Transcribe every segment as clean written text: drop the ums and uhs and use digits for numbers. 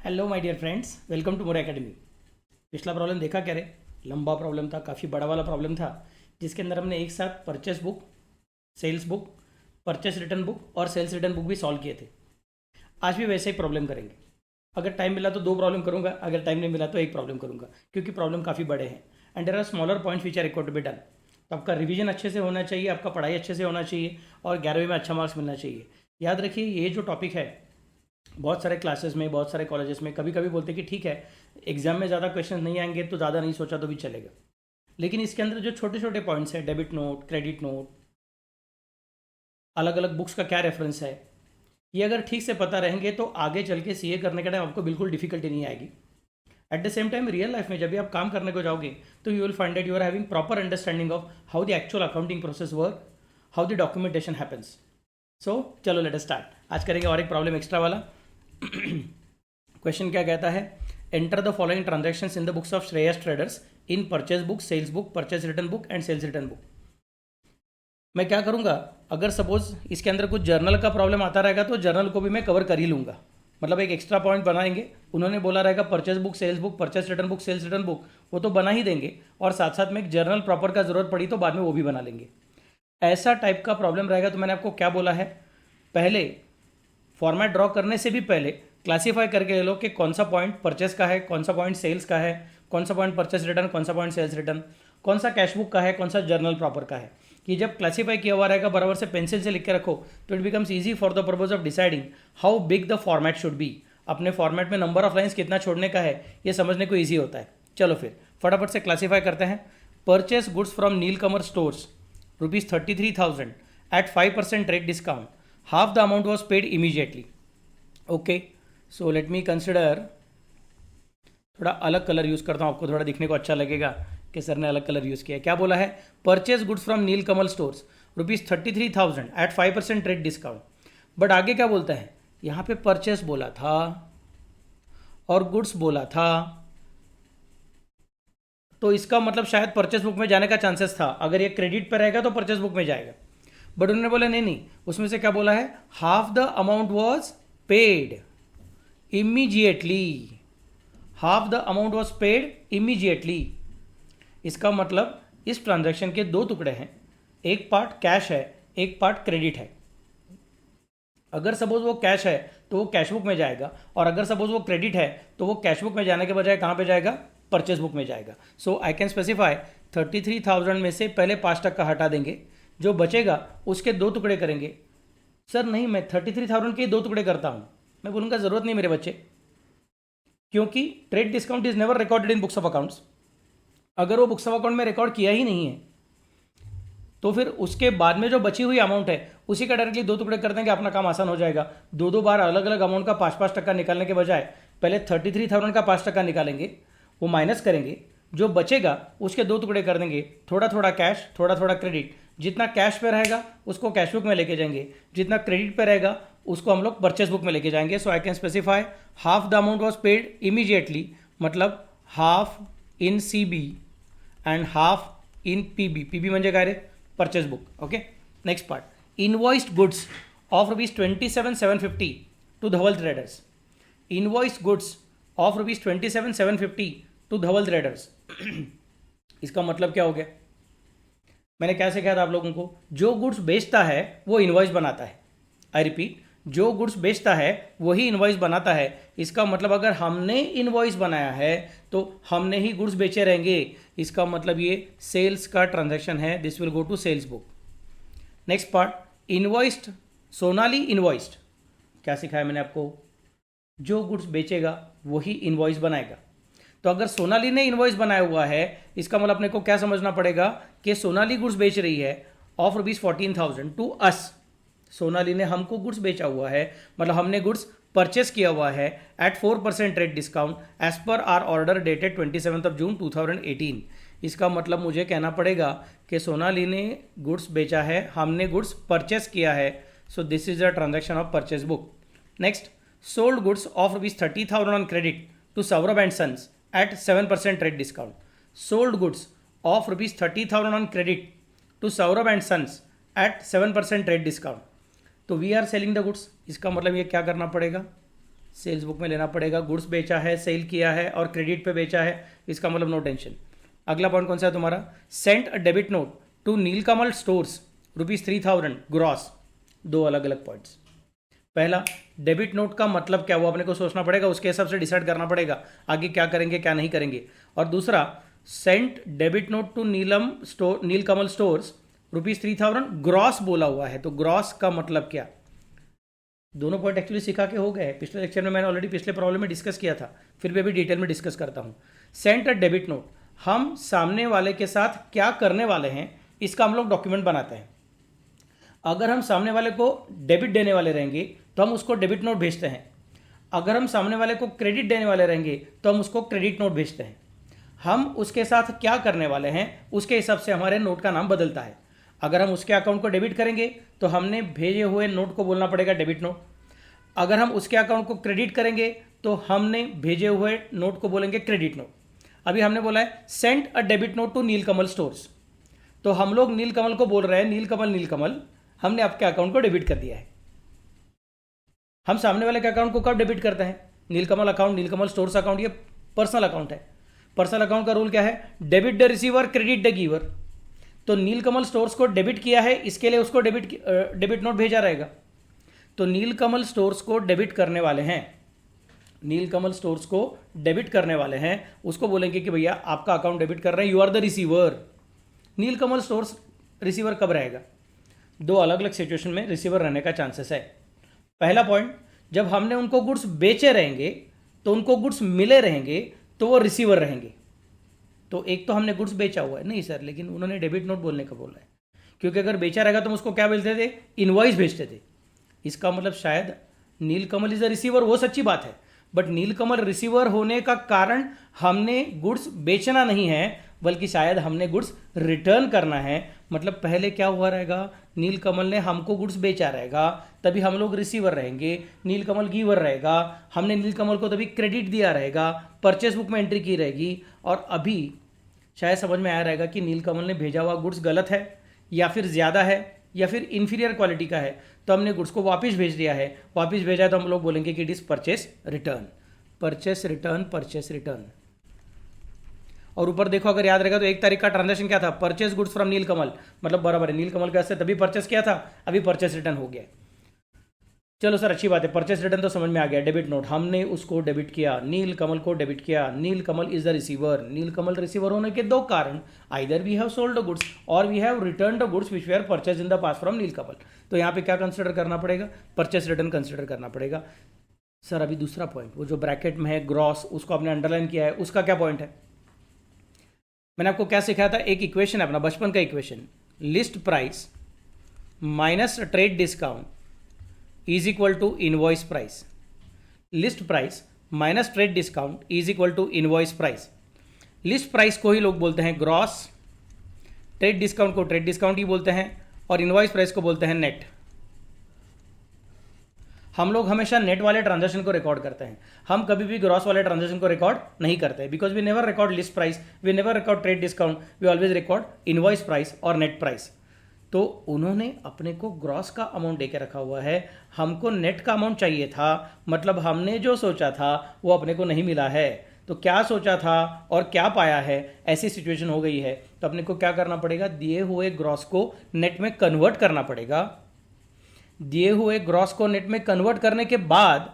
Hello my dear friends, welcome to more academy. पिछला problem देखा क्या रे? लंबा प्रॉब्लम था, काफ़ी बड़ा वाला प्रॉब्लम था, जिसके अंदर हमने एक साथ purchase book, sales book, purchase return book और सेल्स रिटर्न बुक भी सॉल्व किए थे। आज भी वैसे ही प्रॉब्लम करेंगे। अगर टाइम मिला तो दो प्रॉब्लम करूंगा, अगर टाइम नहीं मिला तो एक प्रॉब्लम करूंगा, क्योंकि प्रॉब्लम काफ़ी बड़े हैं and there are smaller points which are required to be done. तो आपका रिवीजन अच्छे से होना चाहिए, आपका पढ़ाई अच्छे से होना चाहिए और 11वीं में अच्छा मार्क्स मिलना चाहिए। याद रखिए, ये जो टॉपिक है बहुत सारे क्लासेस में, बहुत सारे कॉलेजेस में कभी कभी बोलते हैं कि ठीक है, एग्जाम में ज़्यादा क्वेश्चन नहीं आएंगे तो ज़्यादा नहीं सोचा तो भी चलेगा, लेकिन इसके अंदर जो छोटे छोटे पॉइंट्स हैं, डेबिट नोट, क्रेडिट नोट, अलग अलग बुक्स का क्या रेफरेंस है, ये अगर ठीक से पता रहेंगे तो आगे चल के सीए करने के टाइम आपको बिल्कुल डिफिकल्टी नहीं आएगी। At the same time real life में जब भी आप काम करने को जाओगे तो you will find that you are having proper understanding of how the actual accounting process work, how the documentation happens. So चलो लेट अस स्टार्ट। आज करेंगे और एक प्रॉब्लम एक्स्ट्रा वाला। क्वेश्चन क्या कहता है? Enter the following transactions in the books of Shreyas traders in purchase book, sales book, purchase return book and sales return book. मैं क्या करूंगा, अगर सपोज इसके अंदर कुछ जर्नल का प्रॉब्लम आता रहेगा तो जर्नल को भी मैं कवर कर ही लूंगा, मतलब एक एक्स्ट्रा पॉइंट बनाएंगे। उन्होंने बोला रहेगा purchase book, sales book, purchase return book, sales return book, वो तो बना ही देंगे और साथ साथ में एक जर्नल प्रॉपर का जरूरत पड़ी तो बाद में वो भी बना लेंगे। ऐसा टाइप का प्रॉब्लम रहेगा तो मैंने आपको क्या बोला है, पहले फॉर्मेट ड्रॉ करने से भी पहले क्लासीफाई करके ले लो कि कौन सा पॉइंट परचेस का है, कौन सा पॉइंट सेल्स का है, कौन सा पॉइंट परचेस रिटर्न, कौन सा पॉइंट सेल्स रिटर्न, कौन सा कैश बुक का है, कौन सा जर्नल प्रॉपर का है। कि जब क्लासीफाई किया हुआ रहेगा बराबर से पेंसिल से लिख के रखो तो it becomes easy for the purpose of deciding how big the format should be. अपने फॉर्मेट में नंबर ऑफ लाइन्स कितना छोड़ने का है ये समझने को ईजी होता है। चलो फिर फटाफट से क्लासीफाई करते हैं। Purchase goods from Neelkamal stores ₹33,000 at 5% rate discount. Half the amount was paid immediately. Okay, so let me consider, थोड़ा अलग कलर यूज़ करता हूँ, आपको थोड़ा दिखने को अच्छा लगेगा कि सर ने अलग कलर यूज़ किया। क्या बोला है? Purchase goods from Neelkamal stores ₹33,000 at 5% rate discount. But आगे क्या बोलता है? यहाँ पे परचेस बोला था और गुड्स बोला था, तो इसका मतलब शायद परचेस बुक में जाने का चांसेस था। अगर ये क्रेडिट पर रहेगा तो परचेस बुक में जाएगा, बट उन्होंने बोला नहीं नहीं, उसमें से क्या बोला है? Half the amount was paid immediately. Half the amount was paid immediately. इसका मतलब इस ट्रांजैक्शन के दो टुकड़े हैं, एक पार्ट कैश है, एक पार्ट क्रेडिट है। अगर सपोज वो कैश है तो वो कैश बुक में जाएगा, और अगर सपोज वो क्रेडिट है तो वो कैश बुक में जाने के बजाय कहाँ पे जाएगा? परचेस बुक में जाएगा। सो आई कैन स्पेसिफाई 33,000 में से पहले 5% हटा देंगे, जो बचेगा उसके दो टुकड़े करेंगे। सर नहीं, मैं 33,000 के दो टुकड़े करता हूं। मैं बोलूँगा जरूरत नहीं मेरे बच्चे, क्योंकि trade discount is never recorded in books of accounts. अगर वो बुक्स ऑफ अकाउंट में रिकॉर्ड किया ही नहीं है तो फिर उसके बाद में जो बची हुई अमाउंट है उसी का डायरेक्टली दो टुकड़े कर देंगे, अपना काम आसान हो जाएगा। दो दो बार अलग अलग अमाउंट का 5% निकालने के बजाय पहले 33,000 का 5% निकालेंगे, वो माइनस करेंगे, जो बचेगा उसके दो टुकड़े कर देंगे, थोड़ा थोड़ा कैश, थोड़ा थोड़ा क्रेडिट। जितना कैश पे रहेगा उसको कैश बुक में लेके जाएंगे, जितना क्रेडिट पे रहेगा उसको हम लोग परचेस बुक में लेके जाएंगे। So I can specify half the amount was paid immediately, मतलब half in CB and half in PB. PB म्हणजे काय रे? Purchase book. Okay, next part, invoiced goods of ₹27,750 to Dhaval traders. Invoiced goods of ₹27,750 to Dhaval traders. इसका मतलब क्या हो गया? मैंने क्या सिखाया था आप लोगों को? जो गुड्स बेचता है वो इनवॉइस बनाता है। आई रिपीट, जो गुड्स बेचता है वही इनवॉइस बनाता है। इसका मतलब अगर हमने इनवॉइस बनाया है तो हमने ही गुड्स बेचे रहेंगे। इसका मतलब ये सेल्स का ट्रांजैक्शन है, this will go to sales book. Next part, invoiced, Sonali invoiced. क्या सिखाया मैंने आपको? जो गुड्स बेचेगा वही इनवॉइस बनाएगा। तो अगर सोनाली ने इनवॉइस बनाया हुआ है, इसका मतलब अपने को क्या समझना पड़ेगा कि सोनाली गुड्स बेच रही है ऑफ ₹14,000 टू अस। सोनाली ने हमको गुड्स बेचा हुआ है, मतलब हमने गुड्स परचेस किया हुआ है at 4% rate discount as per our order dated 27 June 2018। इसका मतलब मुझे कहना पड़ेगा कि सोनाली ने गुड्स बेचा है, हमने गुड्स परचेस किया है। So this is a transaction of purchase book. Next, sold goods of ₹30,000 on credit to Saurabh and sons at 7% rate discount. Sold goods of ₹30,000 on credit to Saurabh and Sons at 7% rate discount. तो we are selling the goods. इसका मतलब ये क्या करना पड़ेगा? Sales book में लेना पड़ेगा। गुड्स बेचा है, सेल किया है और क्रेडिट पे बेचा है, इसका मतलब नो टेंशन। अगला पॉइंट कौन सा है तुम्हारा? Sent a debit note to Neelkamal stores ₹3000 gross. दो अलग अलग पॉइंट्स। पहला, डेबिट नोट का मतलब क्या, वो अपने को सोचना पड़ेगा, उसके हिसाब से डिसाइड करना पड़ेगा आगे क्या करेंगे क्या नहीं करेंगे। और दूसरा, sent debit note to Neelkamal stores ₹3000 gross बोला हुआ है, तो ग्रॉस का मतलब क्या। दोनों पॉइंट एक्चुअली सिखा के हो गए हैं, पिछले लेक्चर में मैंने ऑलरेडी पिछले प्रॉब्लम में डिस्कस किया था, फिर भी अभी डिटेल में डिस्कस करता हूं। सेंट अ डेबिट नोट, हम सामने वाले के साथ क्या करने वाले हैं इसका हम लोग डॉक्यूमेंट बनाते हैं। अगर हम सामने वाले को डेबिट देने वाले रहेंगे तो हम उसको डेबिट नोट भेजते हैं। अगर हम सामने वाले को क्रेडिट देने वाले रहेंगे तो हम उसको क्रेडिट नोट भेजते हैं। हम उसके साथ क्या करने वाले हैं उसके हिसाब से हमारे नोट का नाम बदलता है। अगर हम उसके अकाउंट को डेबिट करेंगे तो हमने भेजे हुए नोट को बोलना पड़ेगा डेबिट नोट। अगर हम उसके अकाउंट को क्रेडिट करेंगे तो हमने भेजे हुए नोट को बोलेंगे क्रेडिट नोट। अभी हमने बोला है send a debit note to Neelkamal stores, तो हम लोग नीलकमल को बोल रहे हैं नीलकमल हमने आपके अकाउंट को डेबिट कर दिया है। हम सामने वाले के अकाउंट को कब डेबिट करते हैं? नीलकमल अकाउंट, नीलकमल स्टोर्स अकाउंट, ये पर्सनल अकाउंट है। पर्सनल अकाउंट का रूल क्या है? Debit the receiver, credit the giver. तो नीलकमल स्टोर्स को डेबिट किया है, इसके लिए उसको डेबिट नोट भेजा रहेगा। तो नीलकमल स्टोर्स को डेबिट करने वाले हैं, नीलकमल स्टोर्स को डेबिट करने वाले हैं, उसको बोलेंगे कि भैया आपका अकाउंट डेबिट कर रहे हैं, you are the receiver. Neelkamal stores receiver कब रहेगा? दो अलग अलग सिचुएशन में रिसीवर रहने का चांसेस है। पहला पॉइंट, जब हमने उनको गुड्स बेचे रहेंगे तो उनको गुड्स मिले रहेंगे तो वो रिसीवर रहेंगे। तो एक तो हमने गुड्स बेचा हुआ है, नहीं सर लेकिन उन्होंने डेबिट नोट बोलने का बोला है, क्योंकि अगर बेचा रहेगा तो हम उसको क्या भेजते थे? इनवॉइस भेजते थे। इसका मतलब शायद नीलकमल इज अ रिसीवर, वो सच्ची बात है, बट नीलकमल रिसीवर होने का कारण हमने गुड्स बेचना नहीं है बल्कि शायद हमने गुड्स रिटर्न करना है। मतलब पहले क्या हुआ रहेगा? नीलकमल ने हमको गुड्स बेचा रहेगा, तभी हम लोग रिसीवर रहेंगे, नीलकमल गिवर रहेगा, हमने नीलकमल को तभी क्रेडिट दिया रहेगा, परचेस बुक में एंट्री की रहेगी, और अभी शायद समझ में आया रहेगा कि नीलकमल ने भेजा हुआ गुड्स गलत है या फिर ज़्यादा है या फिर इन्फीरियर क्वालिटी का है, तो हमने गुड्स को वापस भेज दिया है। वापस भेजा है तो हम लोग बोलेंगे कि it is purchase return, purchase return, purchase return. और ऊपर देखो, अगर याद रहेगा तो 1 तारीख का ट्रांजैक्शन क्या था? परचेस गुड्स फ्रॉम नीलकमल, मतलब बराबर है, नीलकमल के से तभी परचेस किया था, अभी परचेस रिटर्न हो गया। चलो सर अच्छी बात है, परचेस रिटर्न तो समझ में आ गया। डेबिट नोट, हमने उसको डेबिट किया, नीलकमल को डेबिट किया, Neelkamal is the receiver. Neelkamal receiver होने के दो कारण, either we have sold the goods और we have return the goods which we are purchase in the past from Neelkamal. तो यहाँ पे क्या कंसिडर करना पड़ेगा? परचेस रिटर्न कंसिडर करना पड़ेगा। सर अभी दूसरा पॉइंट, वो जो ब्रैकेट में है ग्रॉस, उसको आपने अंडरलाइन किया है, उसका क्या पॉइंट है? मैंने आपको क्या सिखाया था? एक इक्वेशन है अपना बचपन का equation, list price minus trade discount is equal to invoice price. List price minus trade discount is equal to invoice price. List price को ही लोग बोलते हैं ग्रॉस, ट्रेड डिस्काउंट को ट्रेड डिस्काउंट ही बोलते हैं, और इनवॉइस प्राइस को बोलते हैं नेट। हम लोग हमेशा नेट वाले ट्रांजैक्शन को रिकॉर्ड करते हैं, हम कभी भी ग्रॉस वाले ट्रांजैक्शन को रिकॉर्ड नहीं करते, because we never record list price, we never record trade discount, we always record invoice price और नेट प्राइस। तो उन्होंने अपने को ग्रॉस का अमाउंट देके रखा हुआ है, हमको नेट का अमाउंट चाहिए था, मतलब हमने जो सोचा था वो अपने को नहीं मिला है। तो क्या सोचा था और क्या पाया है, ऐसी सिचुएशन हो गई है, तो अपने को क्या करना पड़ेगा? दिए हुए ग्रॉस को नेट में कन्वर्ट करना पड़ेगा। दिए हुए ग्रॉस को नेट में कन्वर्ट करने के बाद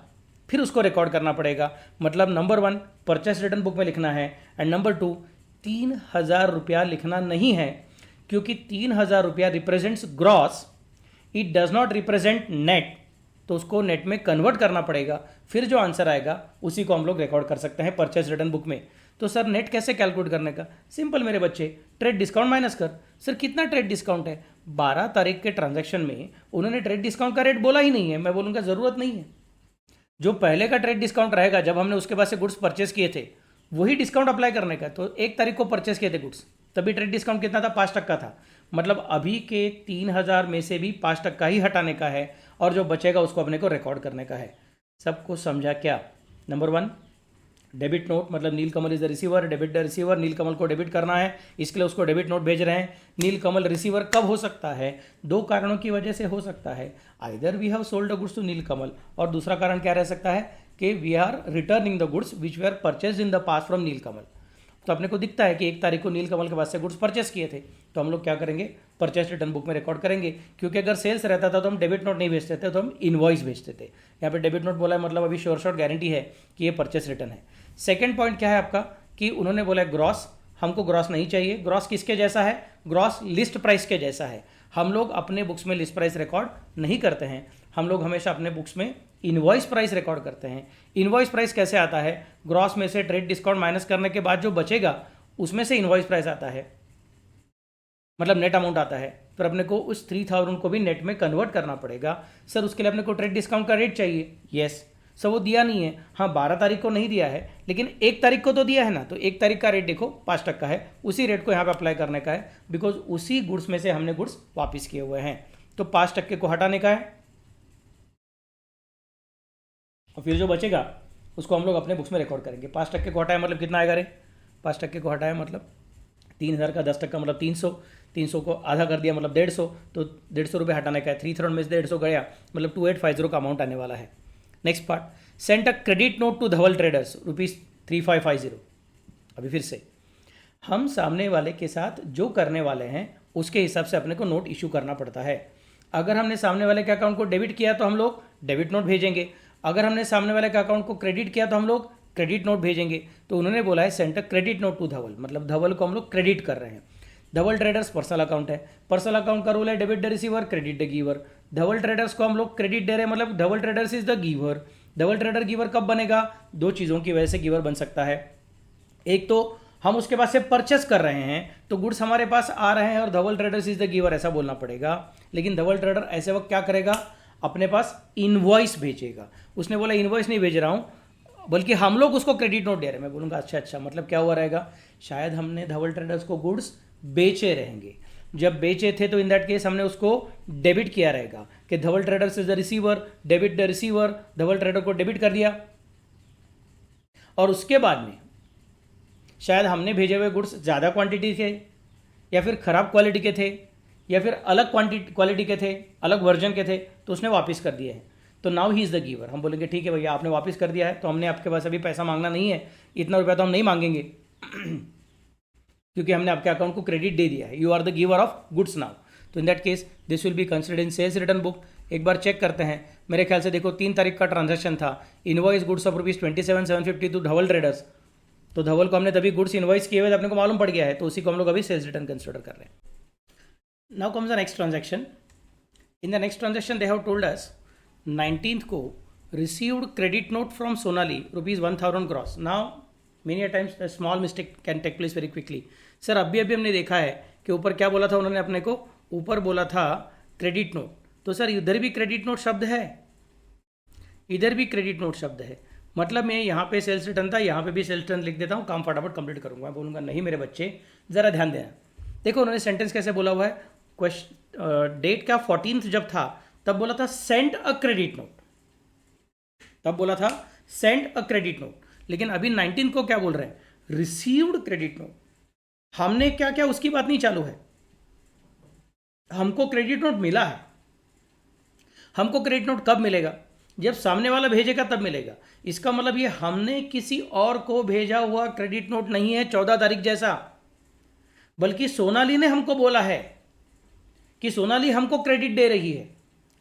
फिर उसको रिकॉर्ड करना पड़ेगा। मतलब नंबर 1 परचेस रिटर्न बुक में लिखना है, एंड नंबर 2 3000 रुपया लिखना नहीं है, क्योंकि 3000 रुपया represents gross, it does not represent net, तो उसको नेट में कन्वर्ट करना पड़ेगा। फिर जो आंसर आएगा उसी को हम लोग रिकॉर्ड कर सकते हैं परचेस रिटर्न बुक में। तो सर नेट कैसे कैलकुलेट करने का? सिंपल मेरे बच्चे, ट्रेड डिस्काउंट माइनस कर। सर कितना ट्रेड डिस्काउंट है? 12 तारीख के ट्रांजैक्शन में उन्होंने ट्रेड डिस्काउंट का रेट बोला ही नहीं है, मैं बोलूँगा ज़रूरत नहीं है। जो पहले का ट्रेड डिस्काउंट रहेगा जब हमने उसके पास से गुड्स परचेस किए थे, वही डिस्काउंट अप्लाई करने का। तो 1 तारीख को परचेस किए थे गुड्स, तभी ट्रेड डिस्काउंट कितना था? 5% था। मतलब अभी के 3000 में से भी 5% ही हटाने का है, और जो बचेगा उसको अपने को रिकॉर्ड करने का है। सबको समझा क्या? नंबर 1 डेबिट नोट, मतलब Neelkamal is the receiver, debit the receiver, Neelkamal को डेबिट करना है, इसके लिए उसको डेबिट नोट भेज रहे हैं। नीलकमल रिसीवर कब हो सकता है? 2 कारणों की वजह से हो सकता है, either we have sold the goods to Neelkamal, और दूसरा कारण क्या रह सकता है? कि we are returning the goods which we are purchase in the past from Neelkamal. तो अपने को दिखता है कि 1 तारीख को नीलकमल के पास से गुड्स परचेस किए थे, तो हम लोग क्या करेंगे, परचेस रिटर्न बुक में रिकॉर्ड करेंगे। क्योंकि अगर सेल्स रहता था तो हम डेबिट नोट नहीं भेजते थे, तो हम इनवॉइस भेजते थे। यहाँ पे डेबिट नोट बोला है मतलब अभी श्योर शॉर्ट गारंटी है कि ये परचेस रिटर्न है। सेकंड पॉइंट क्या है आपका कि उन्होंने बोला है ग्रॉस, हमको ग्रॉस नहीं चाहिए। ग्रॉस किसके जैसा है, ग्रॉस लिस्ट प्राइस के जैसा है। हम लोग अपने बुक्स में लिस्ट प्राइस रिकॉर्ड नहीं करते हैं, हम लोग हमेशा अपने बुक्स में इनवॉइस प्राइस रिकॉर्ड करते हैं। इनवॉइस प्राइस कैसे आता है, ग्रॉस में से ट्रेड डिस्काउंट माइनस करने के बाद जो बचेगा उसमें से इनवॉइस प्राइस आता है, मतलब नेट अमाउंट आता है। फिर अपने को उस 3000 को भी नेट में कन्वर्ट करना पड़ेगा। सर उसके लिए अपने को ट्रेड डिस्काउंट का रेट चाहिए, यस सर वो दिया नहीं है, हाँ 12 तारीख को नहीं दिया है लेकिन 1 तारीख को तो दिया है ना, तो 1 तारीख का रेट देखो 5% है, उसी रेट को यहाँ पे अप्लाई करने का है, बिकॉज उसी गुड्स में से हमने गुड्स वापस किए हुए हैं, तो 5% को हटाने का है और फिर जो बचेगा उसको हम लोग अपने बुक्स में रिकॉर्ड करेंगे। 5% को हटाया मतलब कितना आएगा रे, 5% को हटाया मतलब 3000 का 10% मतलब 300, 300 को आधा कर दिया मतलब 150, तो 150 रुपये हटाने का है। 3,000 में से 150 गया मतलब 2850 का अमाउंट आने वाला है। Next part, sent a credit note to Dhaval traders ₹3550। अभी फिर से हम सामने वाले के साथ जो करने वाले हैं उसके हिसाब से अपने को नोट इशू करना पड़ता है। अगर हमने सामने वाले के अकाउंट को डेबिट किया तो हम लोग डेबिट नोट भेजेंगे, अगर हमने सामने वाले के अकाउंट को क्रेडिट किया तो हम लोग क्रेडिट नोट भेजेंगे। तो उन्होंने बोला है send a credit note to Dhaval, मतलब धवल को हम लोग क्रेडिट कर रहे हैं। धवल ट्रेडर्स पर्सनल अकाउंट है, पर्सनल अकाउंट का रूल है debit the receiver credit the giver. Dhaval traders को हम लोग क्रेडिट दे रहे हैं मतलब Dhaval traders is the giver. Dhaval trader giver कब बनेगा, 2 चीज़ों की वजह से गिवर बन सकता है। एक तो हम उसके पास से परचेस कर रहे हैं तो गुड्स हमारे पास आ रहे हैं और धवल ट्रेडर्स इज द गिवर ऐसा बोलना पड़ेगा। लेकिन धवल ट्रेडर ऐसे वक्त क्या करेगा, अपने पास इनवॉइस भेजेगा। उसने बोला इनवॉइस नहीं भेज रहा हूं बल्कि हम लोग उसको क्रेडिट नोट दे रहे हैं। मैं बोलूँगा अच्छा मतलब क्या हुआ रहेगा, शायद हमने धवल ट्रेडर्स को गुड्स बेचे रहेंगे, जब बेचे थे तो इन दैट केस हमने उसको डेबिट किया रहेगा कि Dhaval traders is the receiver, debit the receiver, Dhaval trader को डेबिट कर दिया। और उसके बाद में शायद हमने भेजे हुए गुड्स ज़्यादा क्वांटिटी थे या फिर ख़राब क्वालिटी के थे या फिर अलग क्वालिटी के थे, अलग वर्जन के थे, तो उसने वापस कर दिए हैं। तो now he is the giver. हम बोलेंगे ठीक है भैया आपने वापस कर दिया है तो हमने आपके पास अभी पैसा मांगना नहीं है, इतना रुपया तो हम नहीं मांगेंगे क्योंकि हमने आपके अकाउंट को क्रेडिट दे दिया है। You are the giver of goods now. तो in that case this will be considered in sales return book. एक बार चेक करते हैं, मेरे ख्याल से देखो 3 तारीख का ट्रांजैक्शन था, invoice goods of ₹27,750 to Dhaval traders. तो धवल को हमने तभी गुड्स इनवॉइस किए हुए अपने को मालूम पड़ गया है, तो उसी को हम लोग अभी सेल्स रिटर्न कंसिडर कर रहे हैं। Now comes the next transaction. In the next transaction they have told us 19th को received credit note from Sonali ₹1000 gross. Now many times small mistake can take place very quickly. Sir अभी हमने देखा है कि ऊपर क्या बोला था उन्होंने अपने को, ऊपर बोला था क्रेडिट नोट, तो सर इधर भी क्रेडिट नोट शब्द है, इधर भी क्रेडिट नोट शब्द है, मतलब मैं यहाँ पे सेल्स रिटर्न था, यहाँ पे भी सेल्स रिटर्न लिख देता हूँ, काम फटाफट कंप्लीट करूँगा। मैं बोलूँगा नहीं मेरे बच्चे ज़रा ध्यान देना। देखो उन्होंने सेंटेंस कैसे बोला हुआ है, डेट का 14th जब था तब बोला था सेंड अ क्रेडिट नोट, तब बोला था सेंड अ क्रेडिट नोट, लेकिन अभी 19th को क्या बोल रहे हैं, रिसीव्ड क्रेडिट नोट। हमने क्या क्या उसकी बात नहीं चालू है, हमको क्रेडिट नोट मिला है। हमको क्रेडिट नोट कब मिलेगा, जब सामने वाला भेजेगा तब मिलेगा। इसका मतलब ये हमने किसी और को भेजा हुआ क्रेडिट नोट नहीं है 14 तारीख जैसा, बल्कि सोनाली ने हमको बोला है कि सोनाली हमको क्रेडिट दे रही है,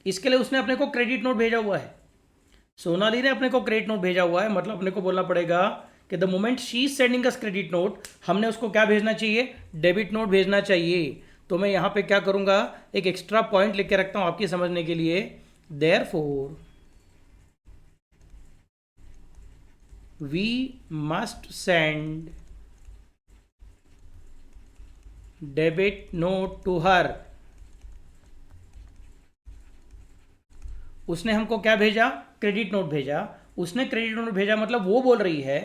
इसके लिए उसने अपने को क्रेडिट नोट भेजा हुआ है। सोनाली ने अपने को क्रेडिट नोट भेजा हुआ है, मतलब अपने को बोलना पड़ेगा कि the moment she is sending us credit note, हमने उसको क्या भेजना चाहिए, डेबिट नोट भेजना चाहिए। तो मैं यहां पे क्या करूंगा, एक एक्स्ट्रा पॉइंट लिख के रखता हूं आपकी समझने के लिए। Therefore we must send debit note to her. उसने हमको क्या भेजा, क्रेडिट नोट भेजा। उसने क्रेडिट नोट भेजा मतलब वो बोल रही है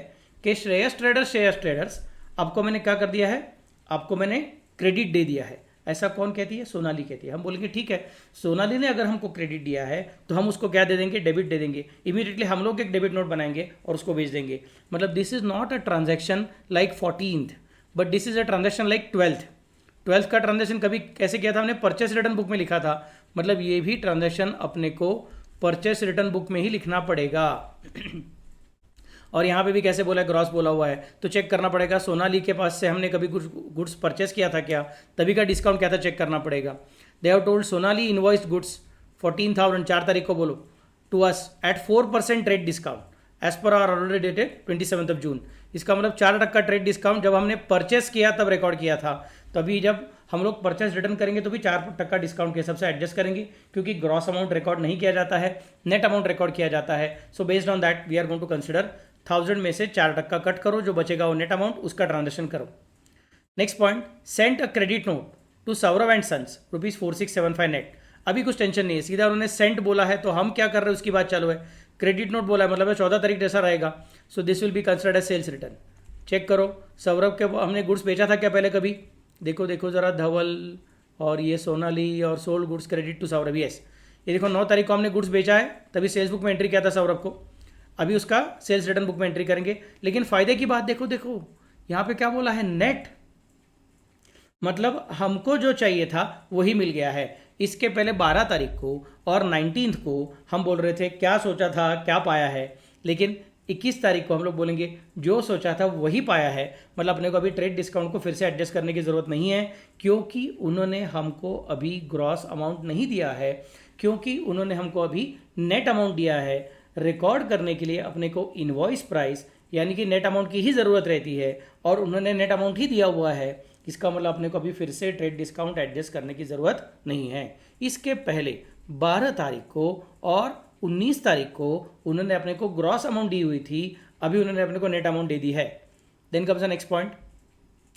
कि श्रेयस ट्रेडर्स आपको मैंने क्या कर दिया है, आपको मैंने क्रेडिट दे दिया है। ऐसा कौन कहती है, सोनाली कहती है। हम बोलेंगे ठीक है, सोनाली ने अगर हमको क्रेडिट दिया है तो हम उसको क्या दे देंगे, डेबिट दे देंगे। इमीडिएटली हम लोग एक डेबिट नोट बनाएंगे और उसको भेज देंगे। मतलब this is not a transaction like 14th but this is a transaction like 12th का ट्रांजैक्शन कभी कैसे किया था हमने, परचेस रिटर्न बुक में लिखा था। मतलब ये भी ट्रांजैक्शन अपने को परचेस रिटर्न बुक में ही लिखना पड़ेगा। और यहाँ पे भी कैसे बोला है, ग्रॉस बोला हुआ है, तो चेक करना पड़ेगा सोनाली के पास से हमने कभी कुछ गुड्स परचेस किया था क्या, तभी का डिस्काउंट क्या था चेक करना पड़ेगा। They have told Sonali invoiced goods 14,000 4 तारीख को बोलो to us at 4% trade discount as per our order dated 27 June. इसका मतलब 4% ट्रेड डिस्काउंट जब हमने परचेस किया तब रिकॉर्ड किया था, तभी जब हम लोग परचेस रिटर्न करेंगे तो भी 4% डिस्काउंट के हिसाब से एडजस्ट करेंगे, क्योंकि ग्रॉस अमाउंट रिकॉर्ड नहीं किया जाता है, नेट अमाउंट रिकॉर्ड किया जाता है। So based on that we are going to consider 1000 में से 4% कट करो, जो बचेगा वो नेट अमाउंट, उसका ट्रांजेक्शन करो। Next point, sent a credit note to Saurabh and sons ₹4675 net. अभी कुछ टेंशन नहीं है, सीधा उन्होंने सेंट बोला है तो हम क्या कर रहे हैं उसकी बात चालू है। क्रेडिट नोट बोला है मतलब 14 तारीख जैसा रहेगा, so this will be considered as sales return. Check करो सौरभ के हमने गुड्स बेचा था क्या पहले कभी, देखो देखो जरा, धवल और ये सोनाली और sold goods credit to Saurabh, yes. ये देखो 9 तारीख को हमने गुड्स बेचा है, तभी सेल्स बुक में एंट्री किया था सौरभ को, अभी उसका सेल्स रिटर्न बुक में एंट्री करेंगे। लेकिन फायदे की बात देखो, देखो यहाँ पे क्या बोला है, नेट, मतलब हमको जो चाहिए था वही मिल गया है। इसके पहले 12 तारीख को और 19 को हम बोल रहे थे क्या सोचा था क्या पाया है, लेकिन 21 तारीख को हम लोग बोलेंगे जो सोचा था वही पाया है। मतलब अपने को अभी ट्रेड डिस्काउंट को फिर से एडजस्ट करने की ज़रूरत नहीं है, क्योंकि उन्होंने हमको अभी ग्रॉस अमाउंट नहीं दिया है, क्योंकि उन्होंने हमको अभी नेट अमाउंट दिया है। रिकॉर्ड करने के लिए अपने को इनवॉइस प्राइस यानी कि नेट अमाउंट की ही ज़रूरत रहती है, और उन्होंने नेट अमाउंट ही दिया हुआ है। इसका मतलब अपने को अभी फिर से ट्रेड डिस्काउंट एडजस्ट करने की ज़रूरत नहीं है। इसके पहले 12 तारीख को और 19 तारीख को उन्होंने अपने को ग्रॉस अमाउंट दी हुई थी, अभी उन्होंने अपने को नेट अमाउंट दे दी है। Then comes the next point,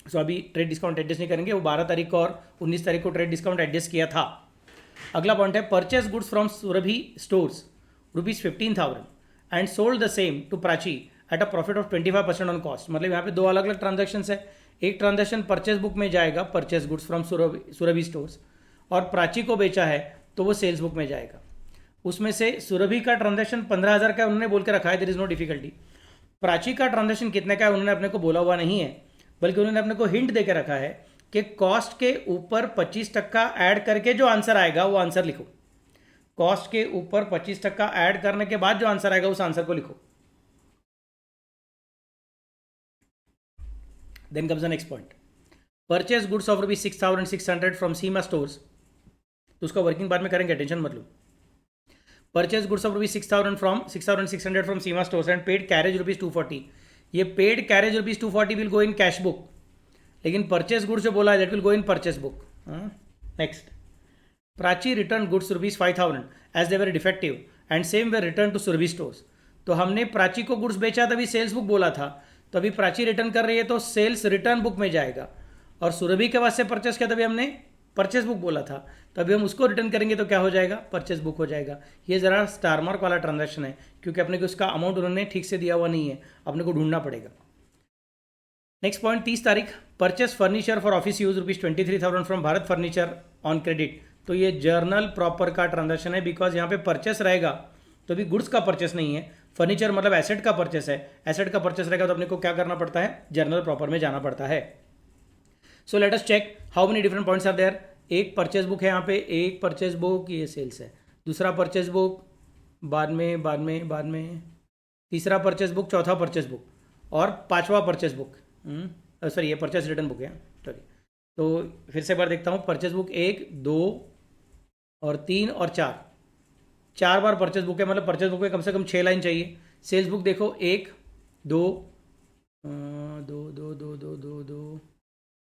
so अभी ट्रेड डिस्काउंट एडजस्ट नहीं करेंगे, वो 12 तारीख को और 19 तारीख को ट्रेड डिस्काउंट एडजस्ट किया था। अगला पॉइंट है, purchase goods from Surabhi stores ₹15,000 and sold the same to Prachi at a profit of 25% on cost. मतलब यहाँ पे दो अलग अलग ट्रांजेक्शन है, एक ट्रांजेक्शन परचेस बुक में जाएगा, purchase goods from Surabhi stores, और प्राची को बेचा है तो वो सेल्स बुक में जाएगा। उसमें से सुरभि का ट्रांजेक्शन 15,000 का उन्होंने बोल के रखा है, there is no difficulty. Prachi का ट्रांजेक्शन कितने का है उन्होंने अपने को बोला हुआ नहीं है, बल्कि उन्होंने अपने को हिंट दे के रखा है कि कॉस्ट के ऊपर 25% ऐड करके जो आंसर आएगा वो आंसर लिखो। कॉस्ट के ऊपर 25% ऐड करने के बाद जो आंसर आएगा उस आंसर को लिखो। Then comes the next point, purchase goods of ₹6,600 from Seema stores. तो उसका वर्किंग बाद में करेंगे, टेंशन मत लो। Purchase goods of ₹6,600 from Seema stores and paid carriage ₹240। ये paid carriage ₹240 will go in cash book, लेकिन परचेज गुड्स जो बोला है that will go in purchase book. Next, Prachi return goods ₹5,000 as they were defective and same way return to Surabhi stores. तो हमने प्राची को goods बेचा तभी सेल्स बुक बोला था, तो अभी प्राची रिटर्न कर रही है तो सेल्स रिटर्न बुक में जाएगा, और सुरभि के वास्ते परचेस किया तभी हमने परचेस बुक बोला था, तो अभी हम उसको रिटर्न करेंगे तो क्या हो जाएगा, परचेस बुक हो जाएगा। ये ज़रा स्टार मार्क वाला ट्रांजैक्शन है, क्योंकि अपने को उसका अमाउंट उन्होंने ठीक से दिया हुआ नहीं है, अपने को ढूंढना पड़ेगा। नेक्स्ट पॉइंट, 30 तारीख, purchase furniture for office use ₹23,000 from Bharat furniture on credit. तो ये जर्नल प्रॉपर का ट्रांजैक्शन है, बिकॉज यहाँ पे परचेस रहेगा तो अभी गुड्स का परचेस नहीं है, फर्नीचर मतलब एसेट का परचेस है, एसेट का परचेस रहेगा तो अपने को क्या करना पड़ता है, जर्नल प्रॉपर में जाना पड़ता है। So let us check how many different points are there. एक परचेस बुक है यहाँ पे, एक परचेस बुक, ये सेल्स है, दूसरा परचेस बुक बाद में, तीसरा परचेस बुक, चौथा परचेस बुक और पांचवा परचेस बुक, सॉरी ये परचेस रिटर्न बुक है, सॉरी। तो फिर से बार देखता हूँ, परचेस बुक 1, 2 और 3 और 4 बार परचेस बुक है, मतलब परचेस बुक में कम से कम 6 लाइन चाहिए। सेल्स बुक देखो 1, 2, 2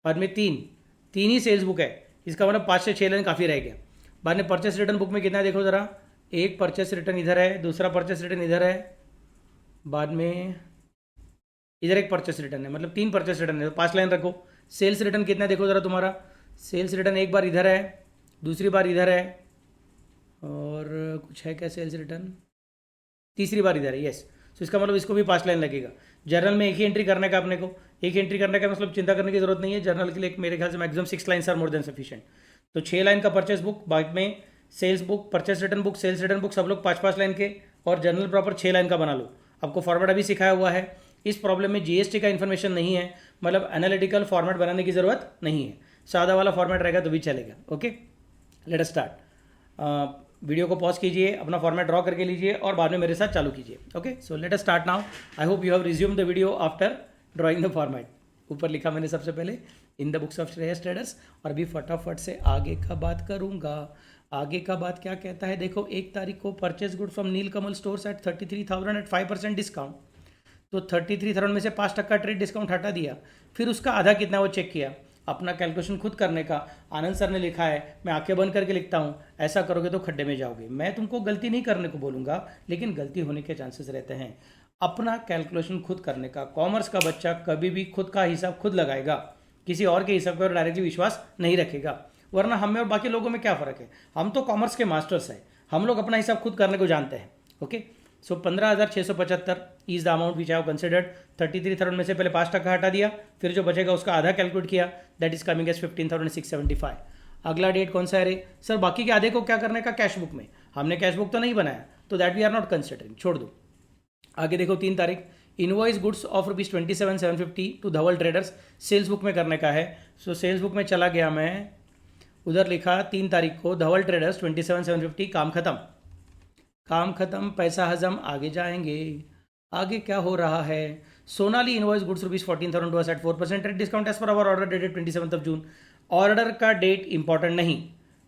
बाद में 3 ही सेल्स बुक है, इसका मतलब 5 से 6 लाइन काफ़ी रह गया। बाद में परचेस रिटर्न बुक में कितना देखो ज़रा, एक परचेस रिटर्न इधर है, दूसरा परचेस रिटर्न इधर है, बाद में इधर एक परचेस रिटर्न है, मतलब 3 परचेस रिटर्न है, तो 5 लाइन रखो। सेल्स रिटर्न कितना देखो ज़रा तुम्हारा, सेल्स रिटर्न एक बार इधर है, दूसरी बार इधर है, और कुछ है क्या सेल्स रिटर्न, तीसरी बार इधर है, यस। तो इसका मतलब इसको भी 5 लाइन लगेगा। जर्नल में एक ही एंट्री करने का, अपने को एक एंट्री करने का मतलब चिंता करने की जरूरत नहीं है। जर्नल के लिए मेरे ख्याल से maximum 6 lines are more than sufficient. तो 6 लाइन का परचेस बुक, बाद में sales book, purchase return book, sales return book, सब लोग 5-5 लाइन के, और जर्नल प्रॉपर 6 लाइन का बना लो। आपको फॉर्मेट अभी सिखाया हुआ है। इस प्रॉब्लम में जीएसटी का इन्फॉर्मेशन नहीं है, मतलब एनालिटिकल फॉर्मेट बनाने की ज़रूरत नहीं है, सादा वाला फॉर्मेट रहेगा तो भी चलेगा। Okay, let us start. Video को पॉज कीजिए, अपना फॉर्मेट ड्रॉ करके लीजिए और बाद में मेरे साथ चालू कीजिए. Okay, so let us start now. I hope you have resume the video after drawing the format. ऊपर लिखा मैंने सबसे पहले इन the books of Shreyas traders. और अभी फटाफट से आगे का बात करूंगा. आगे का बात क्या कहता है, देखो 1 तारीख को purchase good from Neelkamal stores at 33,000 at 5% discount. तो 33,000 में से 5% ट्रेड डिस्काउंट हटा दिया. फिर उसका आधा कितना वो चेक किया. अपना कैलकुलेशन खुद करने का आनंद सर ने लिखा है, मैं आंखें बंद करके लिखता हूँ. ऐसा करोगे तो खड्डे में जाओगे. मैं तुमको गलती नहीं करने को बोलूँगा, लेकिन गलती होने के चांसेस रहते हैं. अपना कैलकुलेशन खुद करने का. कॉमर्स का बच्चा कभी भी खुद का हिसाब खुद लगाएगा, किसी और के हिसाब पर डायरेक्टली विश्वास नहीं रखेगा. वरना हम में और बाकी लोगों में क्या फ़र्क है. हम तो कॉमर्स के मास्टर्स हैं, हम लोग अपना हिसाब खुद करने को जानते हैं. Okay, so 15,675 is the amount which I have considered. 33,000 में से पहले 5% हटा दिया, फिर जो बचेगा उसका आधा कैलकुलेट किया, दैट इज कमिंग एज 15,675. अगला डेट कौन सा है रे सर? बाकी के आधे को क्या करने का? कैश बुक में. हमने कैश बुक तो नहीं बनाया, तो that we are not considering, छोड़ दो. आगे देखो 3 तारीख, invoice goods of ₹27,750 to Dhaval traders. Sales book में करने का है. सो सेल्स बुक में चला गया मैं, उधर लिखा 3 तारीख को धवल ट्रेडर्स 27,750. काम खत्म. काम खत्म, पैसा हजम. आगे जाएंगे. आगे क्या हो रहा है? Sonali invoice goods ₹14,000 to us at 4% trade discount as per our order dated 27 June. Order का डेट इंपॉर्टेंट नहीं,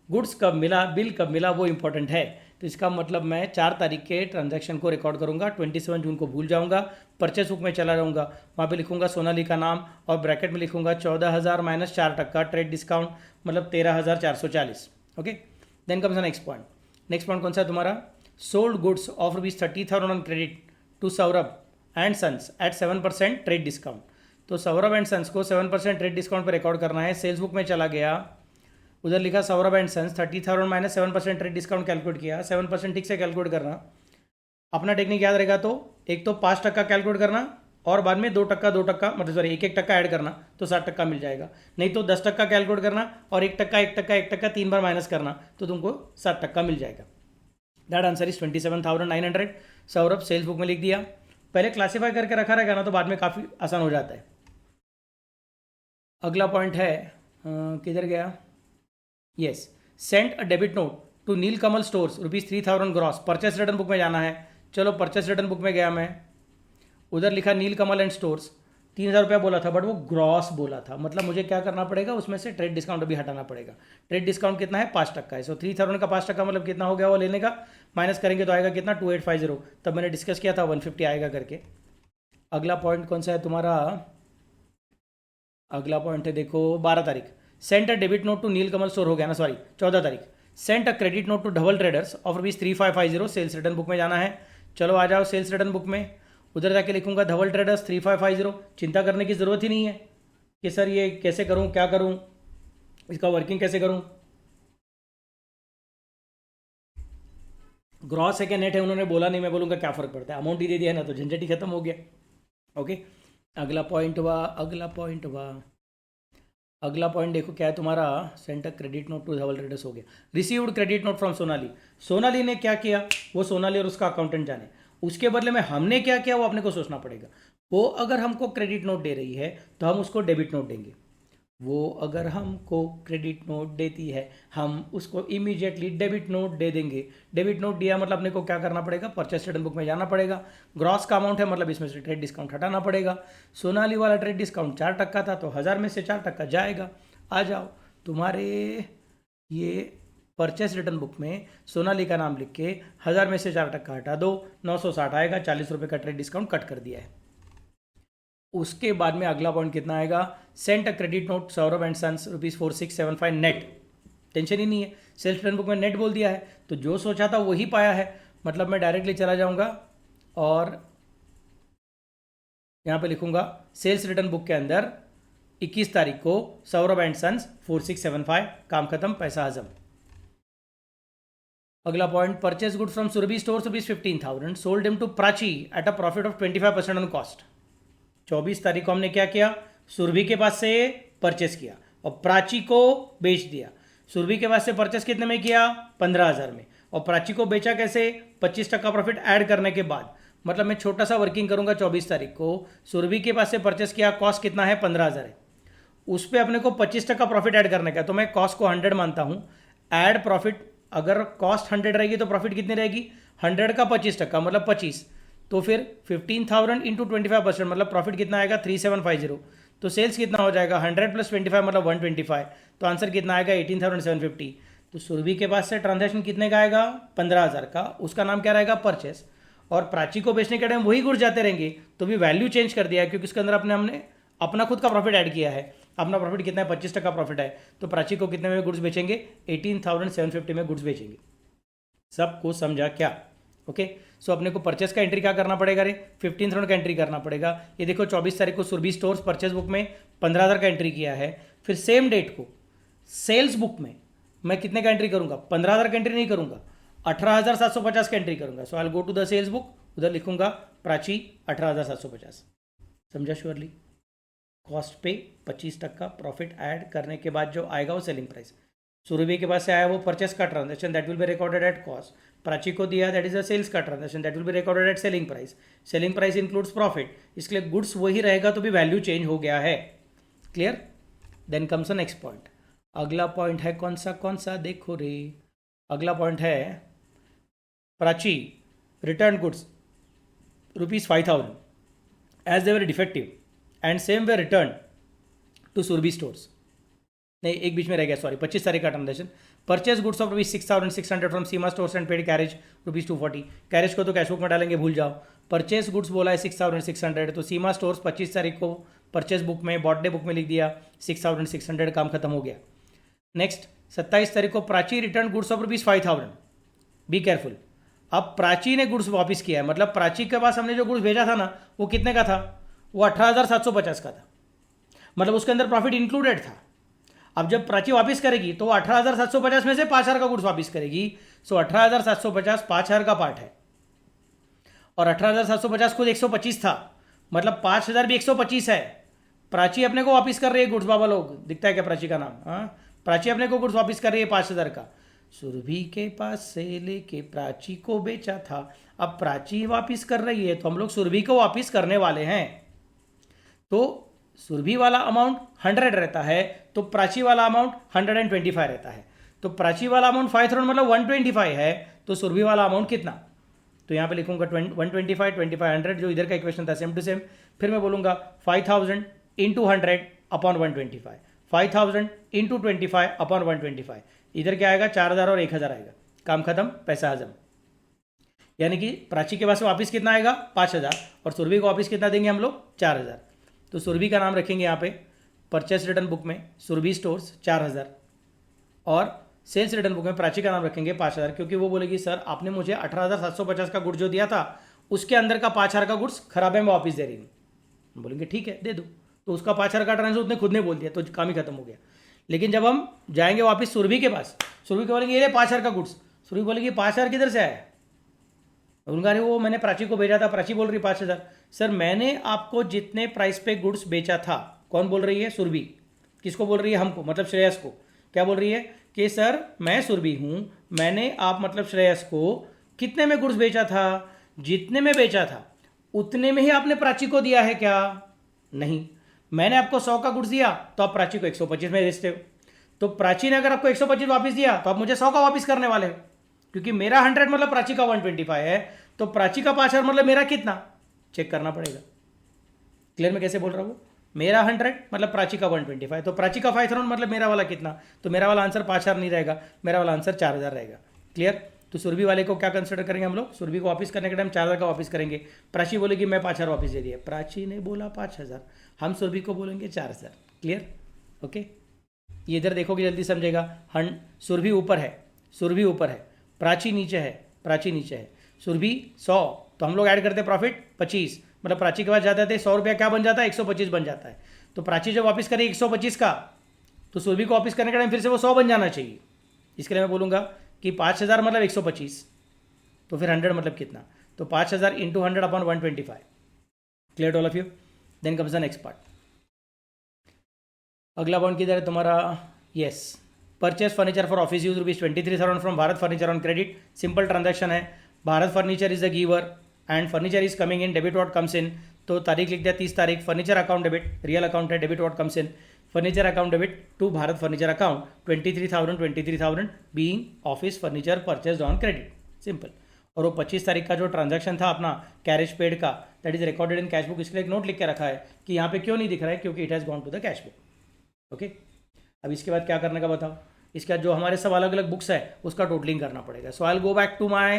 गुड्स कब मिला, बिल कब मिला, वो इंपॉर्टेंट है. तो इसका मतलब मैं 4 तारीख के ट्रांजैक्शन को रिकॉर्ड करूंगा, 27 जून को भूल जाऊंगा. परचेस बुक में चला जाऊंगा, वहाँ पे लिखूंगा सोनाली का नाम और ब्रैकेट में लिखूंगा 14,000 माइनस 4% ट्रेड डिस्काउंट, मतलब 13,440. Okay, then comes the next point. Next point कौन सा है तुम्हारा? Sold goods of ₹30,000 on credit to Saurabh and sons at 7% trade discount. तो सौरभ एंड सन्स को 7% ट्रेड डिस्काउंट पर रिकॉर्ड करना है. सेल्स बुक में चला गया, उधर लिखा Saurabh and sons 30,000 minus 7% trade discount calculate किया. 7% ठीक से कैलकुलेट करना. अपना टेक्निक याद रहेगा तो एक तो 5% कैलकुलेट करना और बाद में 2% मतलब सॉरी 1% ऐड करना, तो 60% मिल जाएगा. नहीं तो 10% कैलकुलेट करना और 1% 3 बार माइनस करना, तो तुमको 60% मिल जाएगा. That answer is 27,900. Saurabh sales book में लिख दिया. पहले क्लासीफाई करके रखा रहेगा ना, तो बाद में काफ़ी आसान हो जाता है. अगला पॉइंट है, किधर गया? Yes, sent a debit note to Neelkamal stores ₹3,000 gross. Purchase return book में जाना है. चलो परचेस रिटर्न बुक में गया मैं, उधर लिखा नीलकमल एंड स्टोर्स. 3,000 रुपया बोला था, बट वो ग्रॉस बोला था. मतलब मुझे क्या करना पड़ेगा, उसमें से ट्रेड डिस्काउंट अभी हटाना पड़ेगा. ट्रेड डिस्काउंट कितना है? 5% है. सो 3,000 का 5% मतलब कितना हो गया वो लेने का. माइनस करेंगे तो आएगा कितना? 2,850. तब मैंने डिस्कस किया था 150 आएगा करके. अगला पॉइंट कौन सा है तुम्हारा? अगला पॉइंट है देखो 12 तारीख, sent a debit note to Neelkamal store हो गया ना, सॉरी 14 तारीख, sent a credit note to Dhaval traders of ₹3550. Sales return book में जाना है. चलो आ जाओ सेल्स रिटर्न बुक में. उधर जाके लिखूंगा धवल ट्रेडर्स 3550. चिंता करने की ज़रूरत ही नहीं है कि सर ये कैसे करूं, क्या करूं, इसका वर्किंग कैसे करूं. ग्रॉस है क्या नेट है उन्होंने बोला नहीं, मैं बोलूँगा क्या फ़र्क पड़ता है, अमाउंट ही दे दिया ना, तो झंझट ही खत्म हो गया. ओके, अगला पॉइंट अगला पॉइंट देखो क्या है तुम्हारा. Sent a credit note to Dhaval traders हो गया. Received credit note from Sonali. Sonali ने क्या किया वो सोनाली और उसका अकाउंटेंट जाने. उसके बदले में हमने क्या किया वो अपने को सोचना पड़ेगा. वो अगर हमको क्रेडिट नोट दे रही है तो हम उसको डेबिट नोट देंगे. वो अगर हमको क्रेडिट नोट देती है हम उसको इमीडिएटली डेबिट नोट दे देंगे. डेबिट नोट दिया मतलब अपने को क्या करना पड़ेगा? परचेस रिटर्न बुक में जाना पड़ेगा. ग्रॉस का अमाउंट है मतलब इसमें से ट्रेड डिस्काउंट हटाना पड़ेगा. सोनाली वाला ट्रेड डिस्काउंट 4% था, तो 1000 में से 4% जाएगा. आ जाओ तुम्हारे ये परचेस रिटर्न बुक में सोनाली का नाम लिख के 1000 में से 4% हटा दो, 960 आएगा. 40 रुपये का ट्रेड डिस्काउंट कट कर दिया है. उसके बाद में अगला पॉइंट कितना आएगा? Sent a credit note Saurabh and sons ₹4675 net. Tension ही नहीं है, सेल्स रिटर्न बुक में नेट बोल दिया है, तो जो सोचा था वही पाया है. मतलब मैं डायरेक्टली चला जाऊंगा और यहाँ पे लिखूंगा सेल्स रिटर्न बुक के अंदर 21 तारीख को सौरभ एंड सन्स 4675. काम खत्म, पैसा हजम. अगला पॉइंट, purchase good from Surabhi store ₹15,000 sold him to Prachi at a profit of 25% on cost. 24 तारीख को हमने क्या किया? सुरभि के पास से परचेस किया और प्राची को बेच दिया. सुरभि के पास से परचेस कितने में किया? 15,000 में. और प्राची को बेचा कैसे? 25% प्रॉफिट ऐड करने के बाद. मतलब मैं छोटा सा वर्किंग करूंगा. 24 तारीख को सुरभि के पास से परचेस किया, कॉस्ट कितना है? 15,000 है. उस पर अपने को 25% प्रॉफिट ऐड करने का, तो मैं कॉस्ट को 100 मानता हूं. ऐड प्रॉफिट अगर कॉस्ट 100 रहेगी तो प्रॉफिट कितनी रहेगी, 100 का 25% मतलब 25, तो फिर 15,000 इंटू 25% मतलब प्रॉफिट कितना आएगा 3750। तो सेल्स कितना हो जाएगा 100 प्लस 25 मतलब 125, तो आंसर कितना आएगा 18,750। तो सुरभि के पास से ट्रांजैक्शन कितने का आएगा 15,000 का, उसका नाम क्या रहेगा परचेस, और प्राची को बेचने के टाइम वही गुड्स जाते रहेंगे, तो भी वैल्यू चेंज कर दिया है क्योंकि उसके अंदर हमने अपना खुद का प्रॉफिट ऐड किया है। अपना प्रॉफिट कितना है 25% प्रॉफिट है, तो प्राची को कितने में गुड्स बेचेंगे 18,750 में गुड्स बेचेंगे। सब कुछ समझा क्या? ओके सो अपने को परचेस का एंट्री क्या करना पड़ेगा रे 15,000 का एंट्री करना पड़ेगा। ये देखो 24 तारीख को सुरभि स्टोर्स परचेस बुक में 15,000 का एंट्री किया है, फिर सेम डेट को सेल्स बुक में मैं कितने का एंट्री करूंगा 15,000 का एंट्री नहीं करूंगा 18,750 का एंट्री करूंगा। So I go to the sales book, उधर लिखूंगा प्राची 18,750। समझा श्योरली? कॉस्ट पे 25% प्रॉफिट ऐड करने के बाद जो आएगा वो सेलिंग प्राइस। सुरभि के पास से आया वो परचेस का transaction, that will be recorded at cost. Prachi को दिया दैट इज अ सेल्स का transaction, that will be recorded at selling price. Selling price includes profit, इसके लिए गुड्स वही रहेगा तो भी वैल्यू चेंज हो गया है। Clear? Then comes a next point. अगला पॉइंट है कौन सा देखो रे, अगला पॉइंट है Prachi return goods ₹5,000 as they were defective and same way return to Surabhi stores. नहीं, एक बीच में रह गया, सॉरी, 25 तारीख का transaction. Purchase goods of ₹6,600 from Seema stores and paid carriage ₹240। Carriage को तो कैश बुक में डालेंगे, भूल जाओ। परचेज गुड्स बोला है 6,600, तो सीमा स्टोर्स 25 तारीख को परचेज बुक में बॉडे बुक में लिख दिया 6,600, काम खत्म हो गया। नेक्स्ट 27 तारीख को Prachi return goods of ₹5,000। Be careful, अब प्राची ने गुड्स वापस किया है, मतलब प्राची के पास हमने जो गुड्स भेजा था ना वो कितने का था, वो 18,750 का था, मतलब उसके अंदर प्रॉफिट इंक्लूडेड था। अब जब प्राची वापस करेगी तो 18,750 में से 5,000 का गुड्स वापस करेगी। सो 18,750 5,000 का पार्ट है, और 18,750 खुद 125 था, मतलब 5,000 भी 125 है। प्राची अपने को वापस कर रही है गुड्स, बाबा लोग, दिखता है क्या प्राची का नाम? हाँ, प्राची अपने को गुड्स वापस कर रही है 5,000 का। सुरभि के पास से लेके प्राची को बेचा था, अब प्राची वापस कर रही है तो हम लोग सुरभि को वापस करने वाले हैं। तो सुरभि वाला अमाउंट 100 रहता है, तो प्राची वाला अमाउंट 125 रहता है। तो प्राची वाला अमाउंट 5,000 मतलब 125 है, तो सुरभि वाला अमाउंट कितना? तो यहाँ पे लिखूंगा 125, 2500, जो इधर का इक्वेशन था सेम टू सेम। फिर मैं बोलूंगा 5,000 इंटू 100 अपॉन 125, 5,000 इंटू 25 अपॉन 125। इधर क्या आएगा 4,000 और 1,000 आएगा, काम खत्म, पैसा हजम। यानी कि प्राची के पास वापस कितना आएगा 5,000, और सुरभि को वापस कितना देंगे हम लोग 4,000। तो सुरभि का नाम रखेंगे यहाँ पे परचेस रिटर्न बुक में सुरभि स्टोर्स 4,000, और सेल्स रिटर्न बुक में प्राची का नाम रखेंगे 5,000, क्योंकि वो बोलेगी सर आपने मुझे 18,750 का गुड्स जो दिया था उसके अंदर का 5,000 का गुड्स खराब है, मैं वापस दे रही हूँ। बोलेंगे ठीक है दे दो, तो उसका 5,000 का ट्रांसफर उसने खुद ने बोल दिया, तो काम ही खत्म हो गया। लेकिन जब हम जाएंगे वापस सुरभि के पास, सुरभि को बोलेंगे ये 5,000 का गुड्स, सुरभि बोलेगी 5,000 किधर से आया? उनका अरे वो मैंने प्राची को भेजा था, प्राची बोल रही 5,000। सर मैंने आपको जितने प्राइस पे गुड्स बेचा था, कौन बोल रही है? सुरभि। किसको बोल रही है? हमको, मतलब श्रेयस को। क्या बोल रही है कि सर मैं सुरभि हूं, मैंने आप मतलब श्रेयस को कितने में गुड्स बेचा था? जितने में बेचा था उतने में ही आपने प्राची को दिया है क्या? नहीं, मैंने आपको 100 का गुड्स दिया तो आप प्राची को 125 में बेचते हो। तो प्राची ने अगर आपको 125 वापस दिया तो आप मुझे 100 का वापस करने वाले हो, क्योंकि मेरा 100 मतलब प्राची का 125 है, तो प्राची का 5,000 मतलब मेरा कितना चेक करना पड़ेगा। क्लियर में कैसे बोल रहा हूँ? मेरा 100 मतलब प्राची का 125, तो प्राची का 5,000 मतलब मेरा वाला कितना? तो मेरा वाला आंसर 5,000 नहीं रहेगा, मेरा वाला आंसर 4,000 रहेगा। क्लियर? तो सुरभि वाले को क्या कंसिडर करेंगे हम लोग? सुरभि को वापस करने के टाइम 4,000 का वापस करेंगे। प्राची बोलेगी मैं 5,000 वापस दे दिया, प्राची ने बोला 5,000, हम सुरभि को बोलेंगे 4,000। क्लियर? ओके, ये इधर देखोगे जल्दी समझेगा। सुरभि ऊपर है, सुरभि ऊपर है, प्राची नीचे है, प्राची नीचे है। सुरभि 100, तो हम लोग ऐड करते हैं प्रॉफिट 25, मतलब प्राची के पास जाते थे 100 रुपया, क्या बन जाता है 125 बन जाता है। तो प्राची जब वापस करेगी 125 का, तो सुरभि को वापस करने के टाइम फिर से वो 100 बन जाना चाहिए। इसके लिए मैं बोलूँगा कि 5,000 मतलब 125, तो फिर 100 मतलब कितना? तो 5,000 into 100 upon 125। Clear all of you? Then comes the next part. अगला पॉइंट किधर है तुम्हारा? Yes, purchase furniture for office use ₹23,000 from Bharat furniture on credit. Simple transaction है, Bharat furniture is the giver and furniture is coming in, debit what comes in. तो तारीख लिख दिया 30 तारीख, furniture account debit, real account है, debit what comes in. Furniture account debit to Bharat furniture account 23,000 being office furniture purchase on credit, simple. और वो 25 तारीख का जो ट्रांजैक्शन था अपना कैरेज पेड का, that is recorded in cash book. इसके लिए एक नोट लिख के रखा है कि यहाँ पे क्यों नहीं दिख रहा है, क्योंकि it has gone to the cash book. Okay, अब इसके बाद क्या करने का बताओ। इसके बाद जो हमारे सब अलग अलग बुक्स है उसका टोटलिंग करना पड़ेगा। So I will go back to my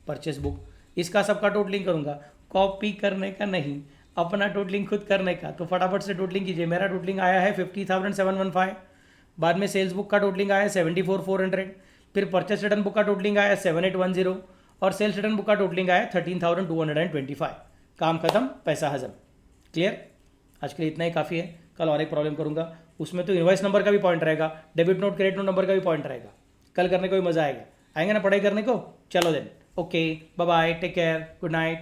purchase book, इसका सबका टोटलिंग करूंगा, कॉपी करने का नहीं, अपना टोटलिंग खुद करने का। तो फटाफट से टोटलिंग कीजिए। मेरा टोटलिंग आया है 50,715, बाद में सेल्स बुक का टोटलिंग आया है 74,400, फिर परचेस रिटर्न बुक का टोटलिंग आया है 7,810 और सेल्स रिटर्न बुक का टोटलिंग आया 13,225। काम खत्म, पैसा हजम। क्लियर? आज के लिए इतना ही काफ़ी है। कल और एक प्रॉब्लम करूंगा, उसमें तो इनवॉइस नंबर का भी पॉइंट रहेगा, debit note credit note number का भी पॉइंट रहेगा। कल करने को भी मजा आएगा। आएंगे ना पढ़ाई करने को? चलो then, okay, bye bye, take care, good night.